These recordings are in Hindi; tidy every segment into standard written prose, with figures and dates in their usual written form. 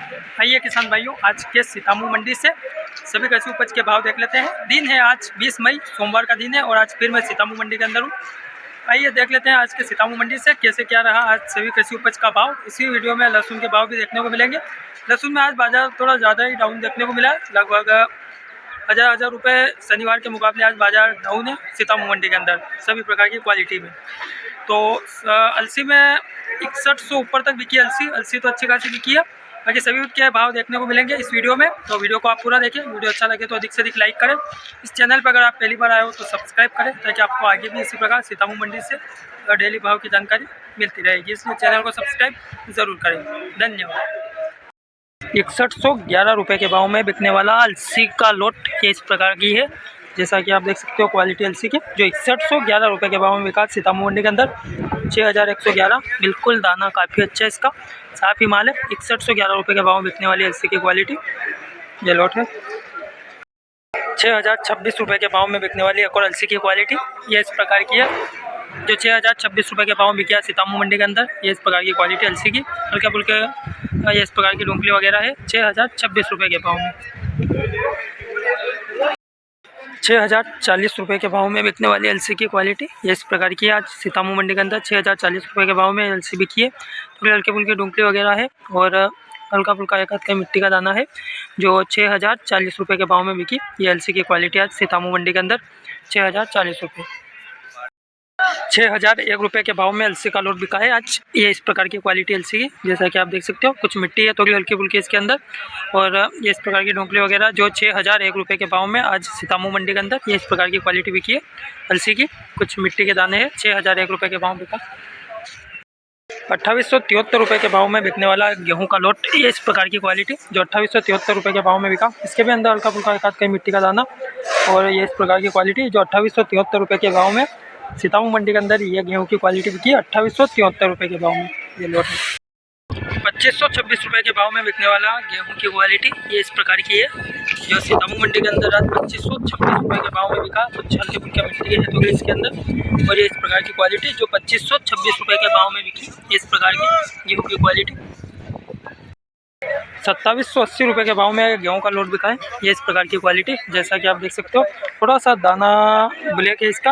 आइए किसान भाइयों, आज के सीतामऊ मंडी से सभी कृषि उपज के भाव देख लेते हैं। दिन है आज 20 मई, सोमवार का दिन है और आज फिर मैं सीतामऊ मंडी के अंदर हूँ। आइए देख लेते हैं आज के सीतामऊ मंडी से कैसे क्या रहा आज सभी कृषि उपज का भाव। इसी वीडियो में लहसुन के भाव भी देखने को मिलेंगे। लहसुन में आज बाजार थोड़ा ज़्यादा ही डाउन देखने को मिला है, लगभग हज़ार रुपये शनिवार के मुकाबले आज बाजार डाउन है सीतामऊ मंडी के अंदर सभी प्रकार की क्वालिटी में। तो अलसी में 6100 ऊपर तक बिकी अलसी तो अच्छी खासी बिकी है। बाकी सभी के भाव देखने को मिलेंगे इस वीडियो में, तो वीडियो को आप पूरा देखें। वीडियो अच्छा लगे तो अधिक से अधिक लाइक करें। इस चैनल पर अगर आप पहली बार आए हो तो सब्सक्राइब करें, ताकि आपको आगे भी इसी प्रकार सीतामऊ मंडी से डेली भाव की जानकारी मिलती रहेगी। इसलिए चैनल को सब्सक्राइब ज़रूर करें। धन्यवाद। 6111 रुपये के भाव में बिकने वाला अलसी का लोट ये इस प्रकार की है, जैसा कि आप देख सकते हो क्वालिटी अलसी की, जो 6111 रुपये के भाव में बिका सीतामऊ मंडी के अंदर। 6111 बिल्कुल, दाना काफ़ी अच्छा है इसका, साफ ही माल है। 6111 रुपये के भाव में बिकने वाली अलसी की क्वालिटी ये लोट है। 6026 रुपये के भाव में बिकने वाली एक और अलसी की क्वालिटी ये इस प्रकार की है, जो 6026 रुपये के भाव में बिका सीतामऊ मंडी के अंदर। ये इस प्रकार की क्वालिटी अलसी की, हल्के फुल्के ये इस प्रकार की डूंगली वगैरह है। 6026 रुपये के भाव में। 6040 रुपये के भाव में बिकने वाली अलसी की क्वालिटी ये इस प्रकार की है आज सीतामऊ मंडी के अंदर। 6040 रुपये के भाव में अलसी बिकी है। थोड़ी हल्के फुल्के डूंगली वगैरह है और हल्का फुल्का एक का मिट्टी का दाना है, जो 6040 रुपये के भाव में बिकी ये अलसी की क्वालिटी आज सीतामऊ मंडी के अंदर। 6040 रुपये। 6001 रुपये के भाव में अलसी का लोट बिका है आज ये इस प्रकार की क्वालिटी अलसी की, जैसा कि आप देख सकते हो। कुछ मिट्टी है थोड़ी हल्की फुल्की इसके अंदर, और ये इस प्रकार की ढोंकली वगैरह, जो 6001 रुपये के भाव में आज सीतामऊ मंडी के अंदर ये इस प्रकार की क्वालिटी बिकी है अलसी की। कुछ मिट्टी के दाने हैं। 6001 रुपये के भाव बिका। 2873 रुपये के भाव में बिकने वाला गेहूं का लोट ये इस प्रकार की क्वालिटी, जो 2873 रुपये के भाव में बिका। इसके भी अंदर हल्का फुल्का एक कई मिट्टी का दाना, और ये इस प्रकार की क्वालिटी, जो 2873 रुपये के भाव में सीतामऊ मंडी के अंदर ये गेहूं की क्वालिटी बिकी 2873 रुपये के भाव में ये लोट है। 2526 रुपये के भाव में बिकने वाला गेहूं की क्वालिटी ये इस प्रकार की है, जो सीतामऊ मंडी के अंदर आज 2526 रुपये के भाव में बिका। कुछ हल्के फुल्के मिट्टी है तो इसके अंदर, और ये इस प्रकार की क्वालिटी, जो 2526 रुपये के भाव में बिकी इस प्रकार की गेहूँ की क्वालिटी। 2780 रुपये के भाव में गेहूं का लोट बिका है ये इस प्रकार की क्वालिटी, जैसा कि आप देख सकते हो। थोड़ा सा दाना ब्लैक है इसका,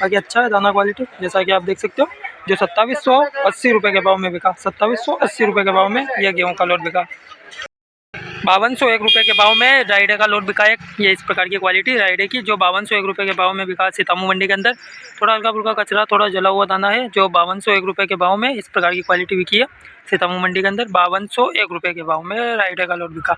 बाकी अच्छा है दाना क्वालिटी, जैसा कि आप देख सकते हो। जो 2780 रुपये के भाव में बिका, 2780 रुपये के भाव में यह गेहूं का लोट बिका। 5201 रुपये के भाव में राइडे का लोट बिका एक ये इस प्रकार की क्वालिटी राइडे की, जो 5201 रुपये के भाव में बिका सीतामऊ मंडी के अंदर। थोड़ा हल्का फुल्का कचरा, थोड़ा जला हुआ दाना है, जो 5201 रुपये के भाव में इस प्रकार की क्वालिटी बिकी है सीतामऊ मंडी के अंदर। 5201 रुपये के भाव में राइडे का लोट बिका।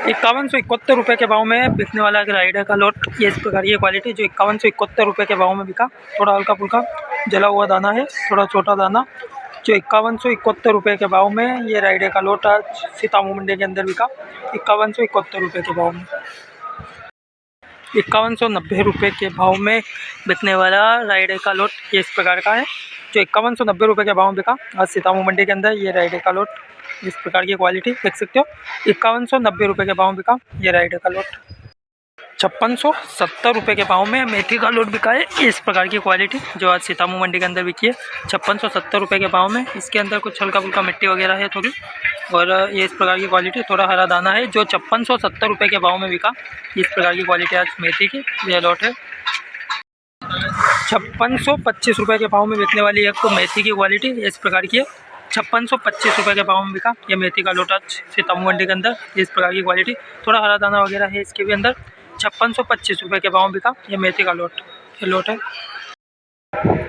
5171 रुपये के भाव में बिकने वाला एक राइडर का लोट ये इस प्रकार की क्वालिटी, जो 5171 रुपये के भाव में बिका। थोड़ा हल्का फुल्का जला हुआ दाना है, थोड़ा छोटा दाना, जो 5171 रुपये के भाव में ये राइडर का लोट आज सीतामऊ मंडी के अंदर बिका। 5171 रुपये के भाव में। 5190 रुपये के भाव में बिकने वाला राइडर का लोट ये इस प्रकार का है, जो 5190 रुपये के भाव में बिका आज सीतामऊ मंडी के अंदर ये राइडर का लोट इस प्रकार की क्वालिटी देख सकते हो। 5190 रुपये के भाव बिका ये राइडर का लोट। 5670 रुपये के भाव में मेथी का लोट बिका है इस प्रकार की क्वालिटी, जो आज सीतामऊ मंडी के अंदर बिकी है 5670 रुपये के भाव में। इसके अंदर कुछ हल्का फुल्का मिट्टी वगैरह है थोड़ी, और ये इस प्रकार की क्वालिटी, थोड़ा हरा दाना है, जो 5670 रुपये के भाव में बिका इस प्रकार की क्वालिटी आज मेथी की यह लोट है। 5625 रुपये के भाव में बिकने वाली एक तो मेथी की क्वालिटी इस प्रकार की है। 5625 रुपये के भाव में बिका ये मेथी का लोट आज सीतामऊ मंडी के अंदर इस प्रकार की क्वालिटी, थोड़ा हरा दाना वगैरह है इसके भी अंदर। 5625 रुपये के भाव में बिका ये मेथी का लोट ये लोट है।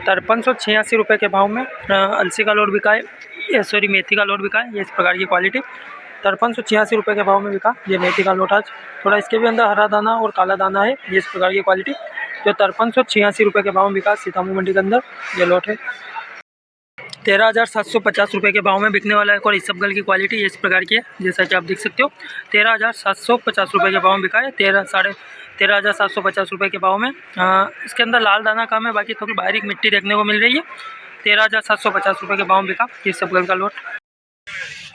5386 रुपये के भाव में अलसी का लोट बिका है, सॉरी मेथी का लोट बिका है ये इस प्रकार की क्वालिटी। 5386 रुपये के भाव में बिका ये मेथी का लोट आज, थोड़ा इसके भी अंदर हरा दाना और काला दाना है ये इस प्रकार की क्वालिटी, जो 5386 रुपये के भाव में बिका सीतामऊ मंडी के अंदर ये लोट है। 13,750 रुपये के भाव में बिकने वाला एक और इसबगल की क्वालिटी इस प्रकार की है, जैसा कि आप देख सकते हो। 13,750 रुपये के भाव में बिका है। 13,750 रुपये के भाव में इसके अंदर लाल दाना कम है, बाकी थोड़ी बारीक मिट्टी देखने को मिल रही है। 13,750 रुपये के भाव में बिका इसबगल का लोट।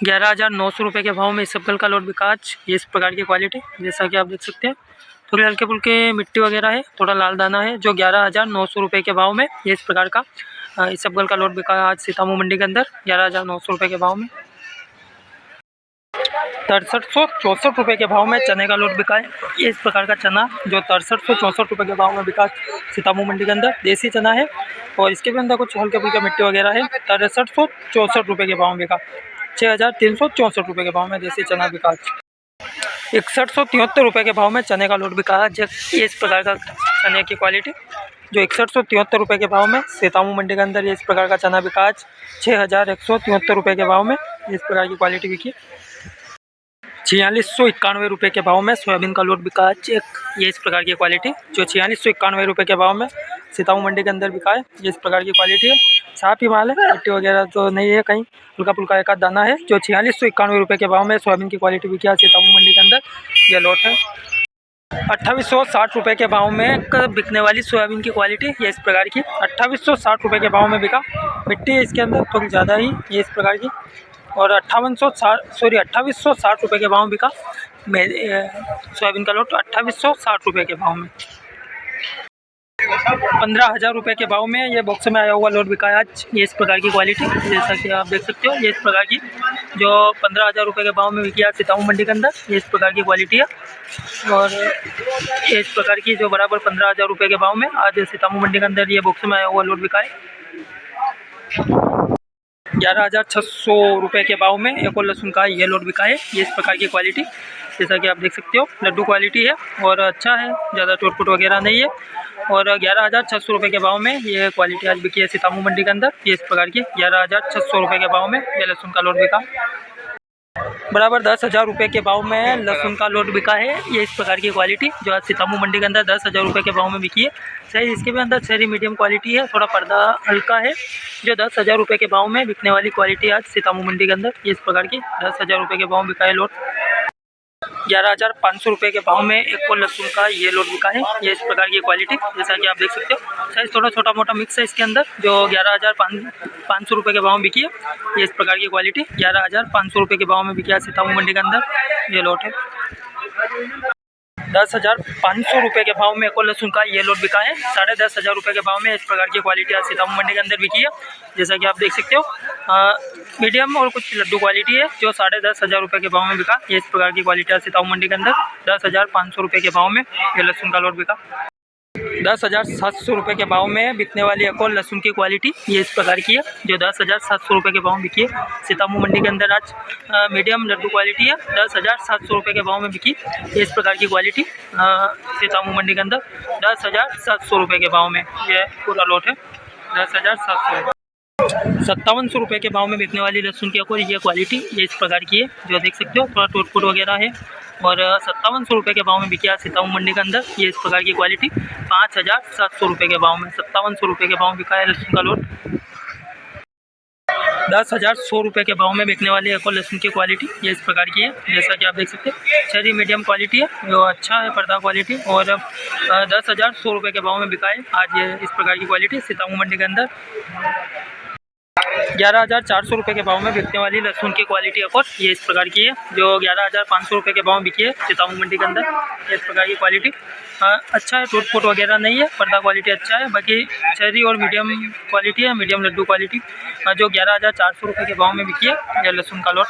11,900 रुपये के भाव में इसबगल का लोट बिका आज ये इस प्रकार की क्वालिटी, जैसा कि आप देख सकते हैं। थोड़ी हल्के फुल्के मिट्टी वगैरह है, थोड़ा लाल दाना है, जो 11,900 रुपये के भाव में ये इस प्रकार का इसबगल का लोट बिका आज सीतामऊ मंडी के अंदर 11,900 रुपये के भाव में। 6364 के भाव में चने का लोट बिका है। ये इस प्रकार का चना जो 6364 के भाव में बिका सीतामऊ मंडी के अंदर देसी चना है और इसके भी अंदर कुछ हल्के फुल्के मिट्टी वगैरह है। 6364 के भाव में बिका। 6364 के भाव में देसी चना बिका। 6173 के भाव में चने का लोट बिका है। ये इस प्रकार का चने की क्वालिटी जो 6173 के भाव में सीतामऊ मंडी के अंदर ये इस प्रकार का चना बिका। आज 6173 के भाव में इस प्रकार की क्वालिटी बिकी। 4691 के भाव में सोयाबीन का लोट बिका। ये इस प्रकार की क्वालिटी जो 4691 के भाव में सीतामऊ मंडी के अंदर बिका है। ये इस प्रकार की क्वालिटी है। साफ ही माल है, मिट्टी वगैरह तो नहीं है, कहीं हल्का फुल्का एक आध दाना है। जो 4691 के भाव में सोयाबीन की क्वालिटी बिकी है सीतामऊ मंडी के अंदर यह लोट है। 2860 के भाव में बिकने वाली सोयाबीन की क्वालिटी ये इस प्रकार की 2860 के भाव में बिका। मिट्टी है इसके अंदर थोड़ी ज़्यादा ही ये इस प्रकार की और 2860 के भाव में बिका सोयाबीन का लोट। 2860 के भाव में 15,000 के भाव में ये बॉक्स में आया हुआ लोट बिका है आज। ये इस प्रकार की क्वालिटी जैसा कि आप देख सकते हो। ये इस प्रकार की जो 15,000 के भाव में बिकी है सीतामऊ मंडी के अंदर ये इस प्रकार की क्वालिटी है। और ये इस प्रकार की जो बराबर 15,000 के भाव में आज सीतामऊ मंडी के अंदर ये बॉक्स में आया हुआ लोट बिका है। 11,600 के भाव में एक और लहसुन का ये लोट बिका है। ये इस प्रकार की क्वालिटी जैसा कि आप देख सकते हो लड्डू क्वालिटी है और अच्छा है, ज़्यादा टूट-फूट वगैरह नहीं है। और 11,600 के भाव में ये क्वालिटी आज बिकी है सीतामऊ मंडी के अंदर। ये इस प्रकार की 11,600 के भाव में ये लहसुन का लोट बिका। बराबर 10,000 के भाव में लहसुन का लोट बिका है। ये इस प्रकार की क्वालिटी जो आज सीतामऊ मंडी के अंदर 10,000 के भाव में बिकी है। सही इसके भी अंदर शहरी मीडियम क्वालिटी है, थोड़ा पर्दा हल्का है। जो 10,000 के भाव में बिकने वाली क्वालिटी आज सीतामऊ मंडी के अंदर ये इस प्रकार की 10,000 के भाव में बिका है लोट। 11,500 के भाव में एक और लहसुन का ये लोट बिका है। ये इस प्रकार की क्वालिटी जैसा कि आप देख सकते हो। साइज़ थोड़ा छोटा मोटा मिक्स है इसके अंदर जो 11,500 के भाव में बिकी है। ये इस प्रकार की क्वालिटी 11,500 के भाव में बिकी है सीतामऊ मंडी के अंदर ये लोट है। 10,500 के भाव में एक और लहसुन का ये लोट बिका है। 10,500 के भाव में इस प्रकार की क्वालिटी आज सीतामऊ मंडी के अंदर बिकी है जैसा कि आप देख सकते हो। मीडियम और कुछ लड्डू क्वालिटी है जो 10,500 के भाव में बिका। ये इस प्रकार की क्वालिटी आज सीतामऊ मंडी के अंदर 10,500 के भाव में ये लहसुन का लोट बिका। 10,700 के भाव में बिकने वाली एक और लहसुन की क्वालिटी ये इस प्रकार की है जो 10,700 के भाव में बिकी है सीतामऊ मंडी के अंदर आज। मीडियम लड्डू क्वालिटी है 10,700 के भाव में बिकी। ये इस प्रकार की क्वालिटी सीतामऊ मंडी के अंदर 10,700 के भाव में ये पूरा लोट है। 10,700 5700 के भाव में बिकने वाली लहसुन की एक और ये क्वालिटी ये इस प्रकार की है जो देख सकते हो थोड़ा टूट-फूट वगैरह है। और 5700 के भाव में बिकी है सीतामऊ मंडी के अंदर ये इस प्रकार की क्वालिटी। 5,700 के भाव में 5700 के भाव में बिका है लहसुन का लोट। 10,100 के भाव में बिकने वाली एक और लहसुन की क्वालिटी ये इस प्रकार की है जैसा कि आप देख सकते हैं। शहरी मीडियम क्वालिटी है जो अच्छा है पर्दा क्वालिटी। और 10,100 के भाव में बिका है आज ये इस प्रकार की क्वालिटी सीतामऊ मंडी के अंदर। 11,400 के भाव में बिकने वाली लहसुन की क्वालिटी एक और ये इस प्रकार की है जो 11,500 के भाव में बिकी है सीतामऊ मंडी के अंदर। इस प्रकार की क्वालिटी अच्छा है, टूट-फूट वगैरह नहीं है, पर्दा क्वालिटी अच्छा है। बाकी शहरी और मीडियम क्वालिटी है, मीडियम लड्डू क्वालिटी जो 11,400 के भाव में बिकी है ये लहसुन का लोट।